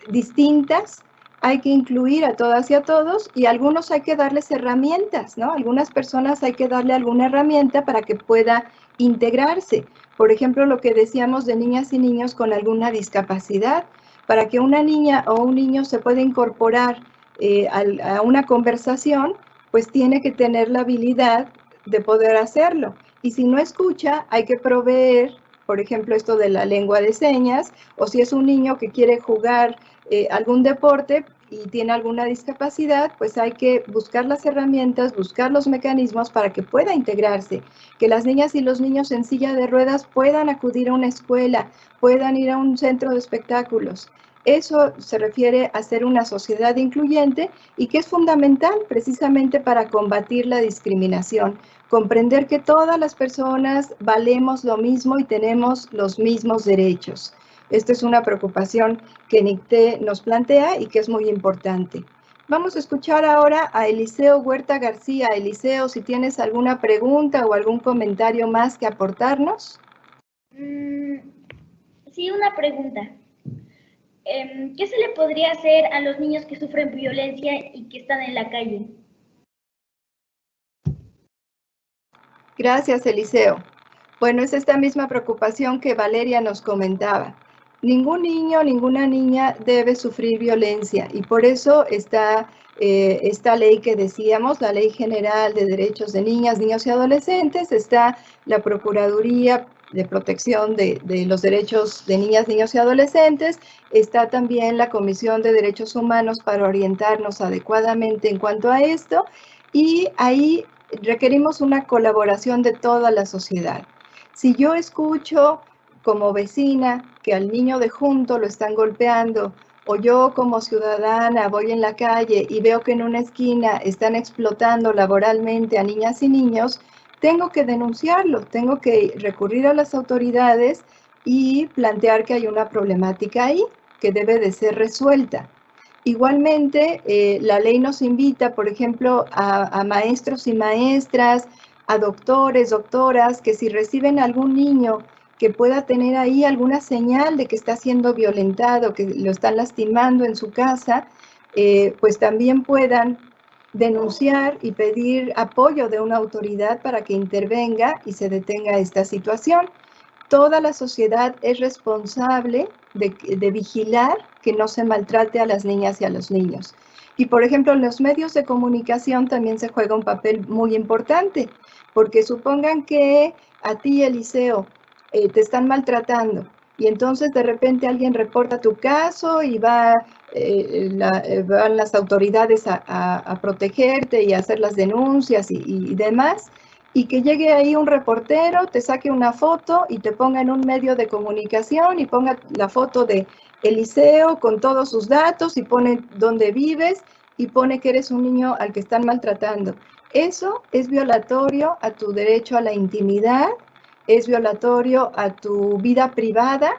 distintas, hay que incluir a todas y a todos, y a algunos hay que darles herramientas, ¿no? Algunas personas hay que darle alguna herramienta para que pueda integrarse. Por ejemplo, lo que decíamos de niñas y niños con alguna discapacidad. Para que una niña o un niño se pueda incorporar a una conversación, pues tiene que tener la habilidad de poder hacerlo. Y si no escucha, hay que proveer, por ejemplo, esto de la lengua de señas, o si es un niño que quiere jugar algún deporte y tiene alguna discapacidad, pues hay que buscar las herramientas, buscar los mecanismos para que pueda integrarse, que las niñas y los niños en silla de ruedas puedan acudir a una escuela, puedan ir a un centro de espectáculos. Eso se refiere a ser una sociedad incluyente y que es fundamental precisamente para combatir la discriminación, comprender que todas las personas valemos lo mismo y tenemos los mismos derechos. Esta es una preocupación que NICTE nos plantea y que es muy importante. Vamos a escuchar ahora a Eliseo Huerta García. Eliseo, si tienes alguna pregunta o algún comentario más que aportarnos. Sí, una pregunta. ¿Qué se le podría hacer a los niños que sufren violencia y que están en la calle? Gracias, Eliseo. Bueno, es esta misma preocupación que Valeria nos comentaba. Ningún niño, ninguna niña debe sufrir violencia y por eso está esta ley que decíamos, la Ley General de Derechos de Niñas, Niños y Adolescentes, está la Procuraduría de Protección de los Derechos de Niñas, Niños y Adolescentes, está también la Comisión de Derechos Humanos para orientarnos adecuadamente en cuanto a esto, y ahí requerimos una colaboración de toda la sociedad. Si yo escucho como vecina que al niño de junto lo están golpeando, o yo como ciudadana voy en la calle y veo que en una esquina están explotando laboralmente a niñas y niños, tengo que denunciarlo, tengo que recurrir a las autoridades y plantear que hay una problemática ahí que debe de ser resuelta. Igualmente, la ley nos invita, por ejemplo, a maestros y maestras, a doctores, doctoras, que si reciben algún niño que pueda tener ahí alguna señal de que está siendo violentado, que lo están lastimando en su casa, pues también puedan denunciar y pedir apoyo de una autoridad para que intervenga y se detenga esta situación. Toda la sociedad es responsable de vigilar que no se maltrate a las niñas y a los niños. Y, por ejemplo, en los medios de comunicación también se juega un papel muy importante, porque supongan que a ti, Eliseo, te están maltratando y entonces de repente alguien reporta tu caso y van las autoridades a protegerte y a hacer las denuncias y demás, y que llegue ahí un reportero, te saque una foto y te ponga en un medio de comunicación y ponga la foto de Eliseo con todos sus datos y pone dónde vives y pone que eres un niño al que están maltratando. Eso es violatorio a tu derecho a la intimidad, es violatorio a tu vida privada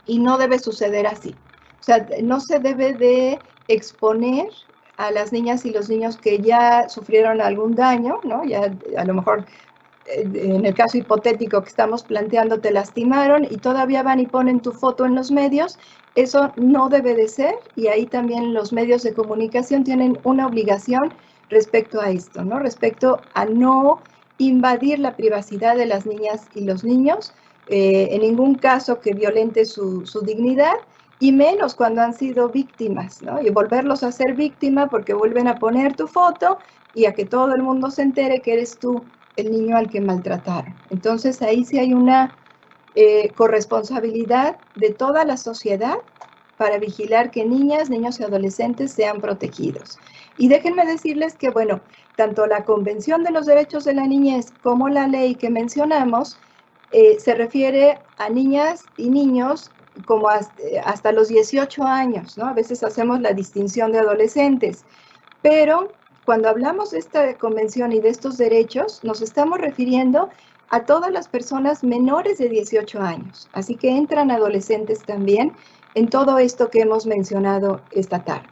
y no debe suceder así. O sea, no se debe de exponer a las niñas y los niños que ya sufrieron algún daño, ¿no? Ya a lo mejor en el caso hipotético que estamos planteando te lastimaron y todavía van y ponen tu foto en los medios. Eso no debe de ser y ahí también los medios de comunicación tienen una obligación respecto a esto, ¿no? Respecto a no invadir la privacidad de las niñas y los niños, en ningún caso que violente su dignidad, y menos cuando han sido víctimas, ¿no? Y volverlos a ser víctima porque vuelven a poner tu foto y a que todo el mundo se entere que eres tú el niño al que maltrataron. Entonces ahí sí hay una corresponsabilidad de toda la sociedad para vigilar que niñas, niños y adolescentes sean protegidos. Y déjenme decirles que, bueno, tanto la Convención de los Derechos de la Niñez como la ley que mencionamos se refiere a niñas y niños como hasta los 18 años, ¿no? A veces hacemos la distinción de adolescentes, pero cuando hablamos de esta convención y de estos derechos, nos estamos refiriendo a todas las personas menores de 18 años, así que entran adolescentes también en todo esto que hemos mencionado esta tarde.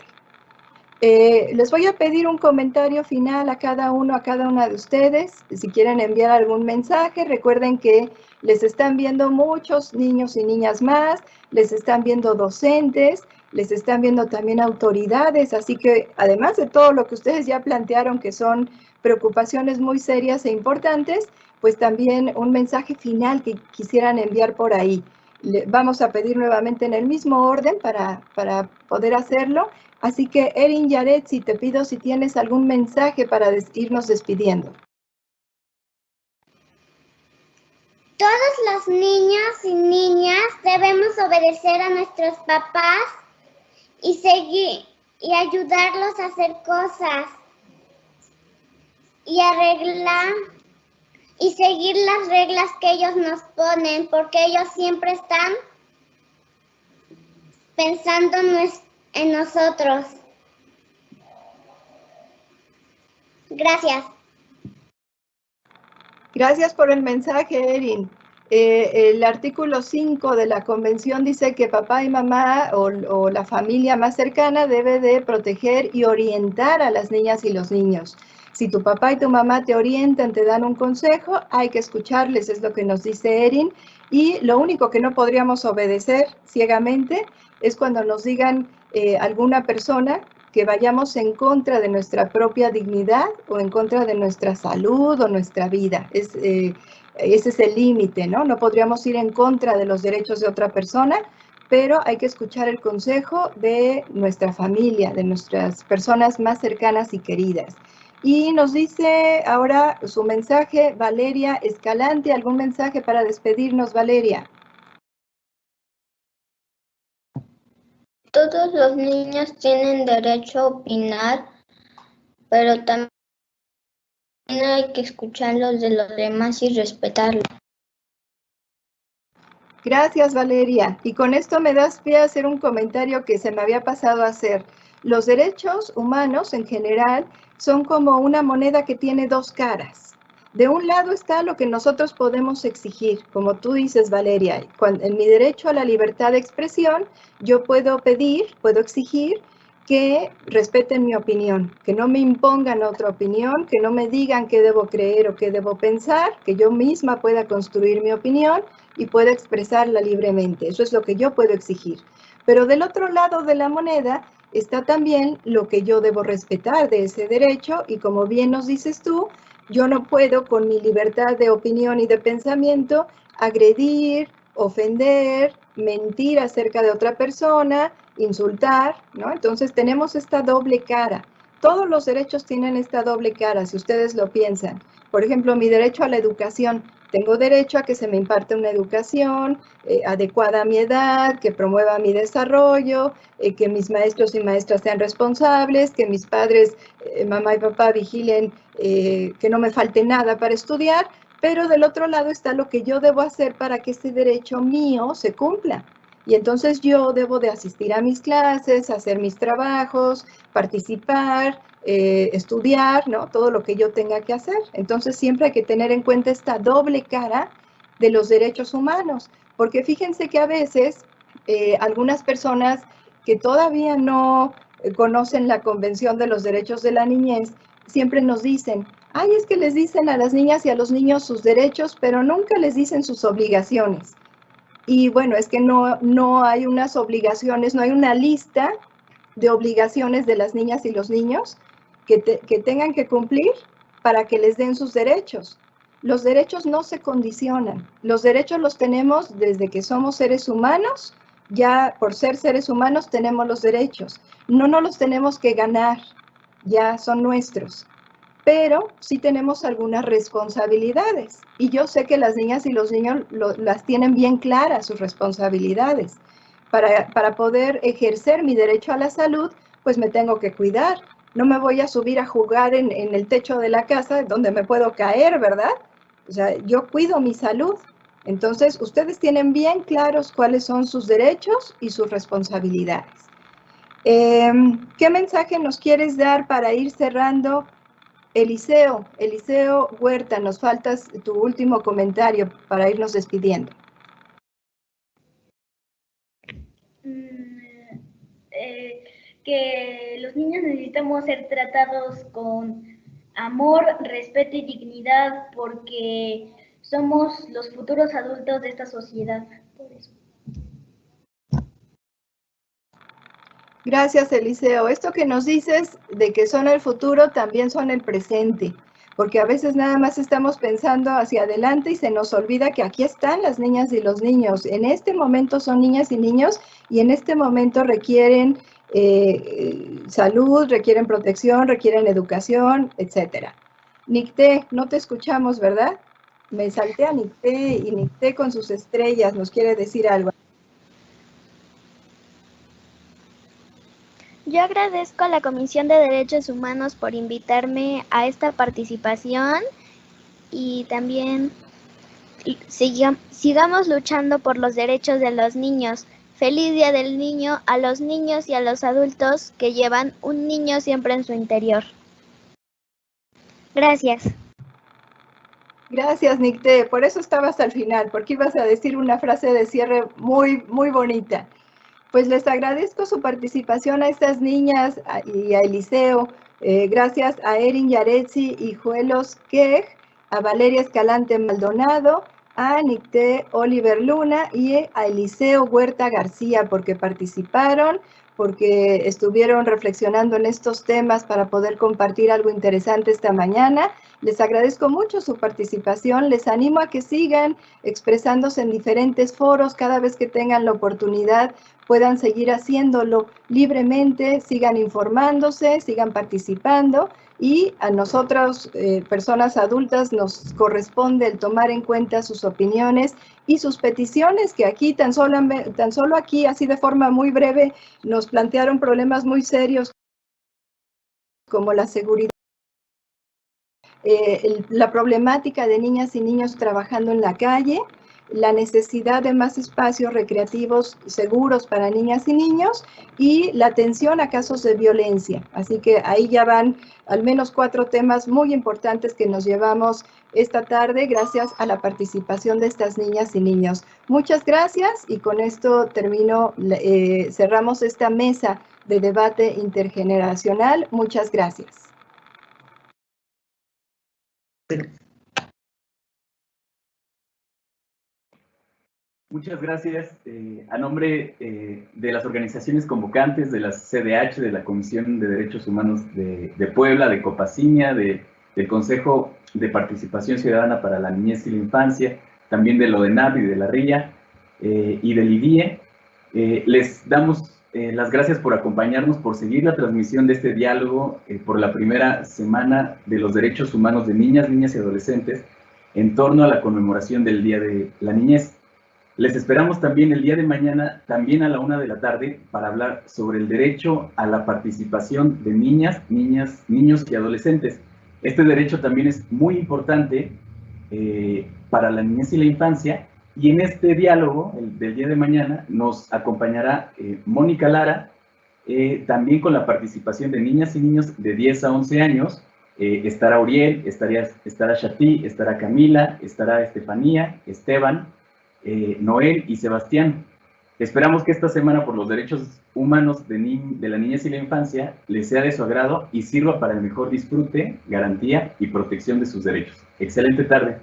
Les voy a pedir un comentario final a cada uno, a cada una de ustedes. Si quieren enviar algún mensaje, recuerden que les están viendo muchos niños y niñas más, les están viendo docentes, les están viendo también autoridades, así que además de todo lo que ustedes ya plantearon, que son preocupaciones muy serias e importantes, pues también un mensaje final que quisieran enviar por ahí. Vamos a pedir nuevamente en el mismo orden para poder hacerlo. Así que, Erin Yaretsi, te pido si tienes algún mensaje para irnos despidiendo. Todos los niños y niñas debemos obedecer a nuestros papás y ayudarlos a hacer cosas y arreglar y seguir las reglas que ellos nos ponen, porque ellos siempre están pensando en nosotros. Gracias. Gracias por el mensaje, Erin. El artículo 5 de la Convención dice que papá y mamá o la familia más cercana debe de proteger y orientar a las niñas y los niños. Si tu papá y tu mamá te orientan, te dan un consejo, hay que escucharles, es lo que nos dice Erin. Y lo único que no podríamos obedecer ciegamente es cuando nos digan alguna persona que vayamos en contra de nuestra propia dignidad o en contra de nuestra salud o nuestra vida. Ese es el límite, ¿no? No podríamos ir en contra de los derechos de otra persona, pero hay que escuchar el consejo de nuestra familia, de nuestras personas más cercanas y queridas. Y nos dice ahora su mensaje Valeria Escalante. ¿Algún mensaje para despedirnos, Valeria? Todos los niños tienen derecho a opinar, pero también hay que escuchar los de los demás y respetarlos. Gracias, Valeria. Y con esto me das pie a hacer un comentario que se me había pasado a hacer. Los derechos humanos en general son como una moneda que tiene dos caras. De un lado está lo que nosotros podemos exigir, como tú dices, Valeria. En mi derecho a la libertad de expresión, yo puedo pedir, puedo exigir que respeten mi opinión, que no me impongan otra opinión, que no me digan qué debo creer o qué debo pensar, que yo misma pueda construir mi opinión y pueda expresarla libremente. Eso es lo que yo puedo exigir. Pero del otro lado de la moneda está también lo que yo debo respetar de ese derecho y como bien nos dices tú, yo no puedo con mi libertad de opinión y de pensamiento agredir, ofender, mentir acerca de otra persona, insultar, ¿no? Entonces tenemos esta doble cara. Todos los derechos tienen esta doble cara, si ustedes lo piensan. Por ejemplo, mi derecho a la educación. Tengo derecho a que se me imparte una educación adecuada a mi edad, que promueva mi desarrollo, que mis maestros y maestras sean responsables, que mis padres, mamá y papá, vigilen que no me falte nada para estudiar, pero del otro lado está lo que yo debo hacer para que este derecho mío se cumpla. Y entonces yo debo de asistir a mis clases, hacer mis trabajos, participar, estudiar, ¿no? Todo lo que yo tenga que hacer. Entonces siempre hay que tener en cuenta esta doble cara de los derechos humanos, porque fíjense que a veces algunas personas que todavía no conocen la Convención de los Derechos de la Niñez, siempre nos dicen, ay, es que les dicen a las niñas y a los niños sus derechos, pero nunca les dicen sus obligaciones. Y bueno, es que no hay unas obligaciones, no hay una lista de obligaciones de las niñas y los niños que tengan que cumplir para que les den sus derechos. Los derechos no se condicionan. Los derechos los tenemos desde que somos seres humanos. Ya por ser seres humanos tenemos los derechos. No nos los tenemos que ganar, ya son nuestros. Pero sí tenemos algunas responsabilidades. Y yo sé que las niñas y los niños las tienen bien claras sus responsabilidades. Para poder ejercer mi derecho a la salud, pues me tengo que cuidar. No me voy a subir a jugar en el techo de la casa donde me puedo caer, ¿verdad? O sea, yo cuido mi salud. Entonces, ustedes tienen bien claros cuáles son sus derechos y sus responsabilidades. ¿Qué mensaje nos quieres dar para ir cerrando? Eliseo Huerta, nos faltas tu último comentario para irnos despidiendo. Que los niños necesitamos ser tratados con amor, respeto y dignidad porque somos los futuros adultos de esta sociedad. Por eso. Gracias, Eliseo. Esto que nos dices de que son el futuro, también son el presente, porque a veces nada más estamos pensando hacia adelante y se nos olvida que aquí están las niñas y los niños. En este momento son niñas y niños y en este momento requieren salud, requieren protección, requieren educación, etcétera. Nicté, no te escuchamos, ¿verdad? Me salté a Nicté y Nicté con sus estrellas nos quiere decir algo. Yo agradezco a la Comisión de Derechos Humanos por invitarme a esta participación y también sigamos luchando por los derechos de los niños. Feliz Día del Niño a los niños y a los adultos que llevan un niño siempre en su interior. Gracias. Gracias, Nicté. Por eso estaba hasta el final, porque ibas a decir una frase de cierre muy, muy bonita. Pues les agradezco su participación a estas niñas y a Eliseo. Gracias a Erin Yaretsi y Juelos Quej, a Valeria Escalante Maldonado, a Nicté Oliver Luna y a Eliseo Huerta García porque participaron, porque estuvieron reflexionando en estos temas para poder compartir algo interesante esta mañana. Les agradezco mucho su participación, les animo a que sigan expresándose en diferentes foros cada vez que tengan la oportunidad, puedan seguir haciéndolo libremente, sigan informándose, sigan participando y a nosotros, personas adultas, nos corresponde el tomar en cuenta sus opiniones y sus peticiones, que aquí tan solo aquí, así de forma muy breve, nos plantearon problemas muy serios como la seguridad, la problemática de niñas y niños trabajando en la calle, la necesidad de más espacios recreativos seguros para niñas y niños y la atención a casos de violencia. Así que ahí ya van al menos 4 temas muy importantes que nos llevamos esta tarde gracias a la participación de estas niñas y niños. Muchas gracias y con esto termino, cerramos esta mesa de debate intergeneracional. Muchas gracias. Muchas gracias. A nombre de las organizaciones convocantes, de la CDH, de la Comisión de Derechos Humanos de Puebla, de Copaciña, del Consejo de Participación Ciudadana para la Niñez y la Infancia, también de l'ODENAP y de la RIA y del IDIE, les damos las gracias por acompañarnos, por seguir la transmisión de este diálogo por la primera semana de los derechos humanos de niñas, niñas y adolescentes en torno a la conmemoración del Día de la Niñez. Les esperamos también el día de mañana, también a la 1 de la tarde, para hablar sobre el derecho a la participación de niñas, niños y adolescentes. Este derecho también es muy importante para la niñez y la infancia, y en este diálogo del día de mañana nos acompañará Mónica Lara, también con la participación de niñas y niños de 10 a 11 años. Estará Uriel, estará Shati, estará Camila, estará Estefanía, Esteban, Noel y Sebastián. Esperamos que esta semana por los derechos humanos de la niñez y la infancia les sea de su agrado y sirva para el mejor disfrute, garantía y protección de sus derechos. Excelente tarde.